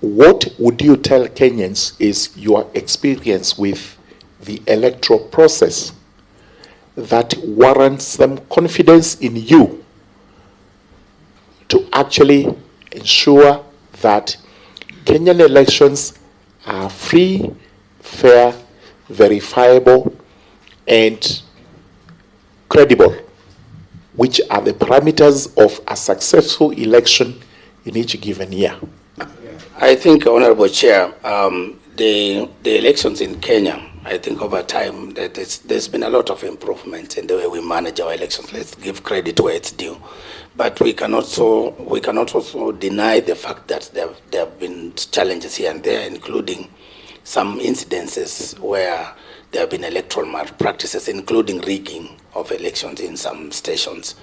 what would you tell Kenyans is your experience with the electoral process that warrants them confidence in you to actually ensure that Kenyan elections are free, fair, verifiable, and credible, which are the parameters of a successful election in each given year? I think, Honorable Chair, the elections in Kenya, I think over time that there's been a lot of improvement in the way we manage our elections. Let's give credit where it's due. But we cannot also deny the fact that there have been challenges here and there, including some incidences where there have been electoral malpractices, including rigging of elections in some stations.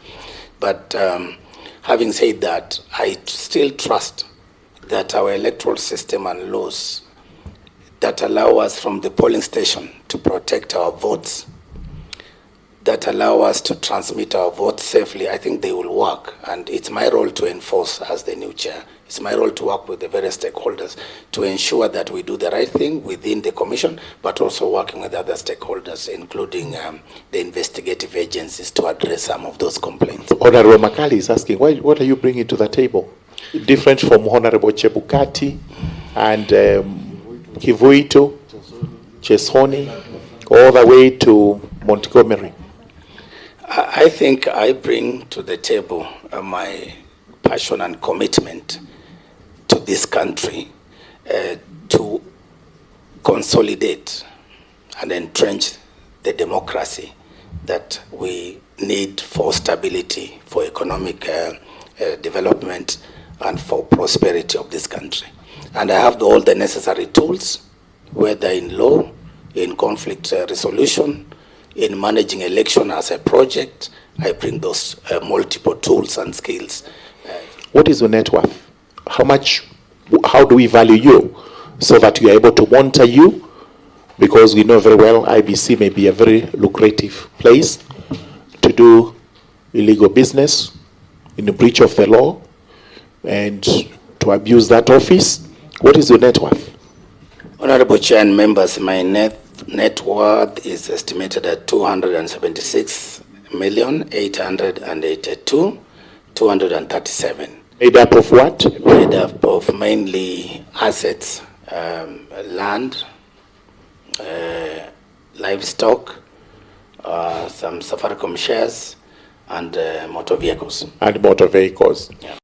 But having said that, I still trust that our electoral system and laws that allow us from the polling station to protect our votes, that allow us to transmit our votes safely, I think they will work. And it's my role to enforce as the new chair. It's my role to work with the various stakeholders to ensure that we do the right thing within the commission, but also working with other stakeholders, including the investigative agencies, to address some of those complaints. Honorable Makali is asking, what are you bringing to the table? Different from Honorable Chebukati and Kivuito, Chesoni, all the way to Montgomery. I think I bring to the table my passion and commitment to this country to consolidate and entrench the democracy that we need for stability, for economic development, and for prosperity of this country. And I have all the necessary tools, whether in law, in conflict resolution, in managing election as a project. I bring those multiple tools and skills. What is your net worth? How do we value you so that we are able to monitor you? Because we know very well IBC may be a very lucrative place to do illegal business in the breach of the law and to abuse that office. What is your net worth? Honorable Chair and members, my net worth is estimated at 276,882,237. Made up of what? Made up of mainly assets, land, livestock, some Safaricom shares, and motor vehicles. And motor vehicles. Yeah.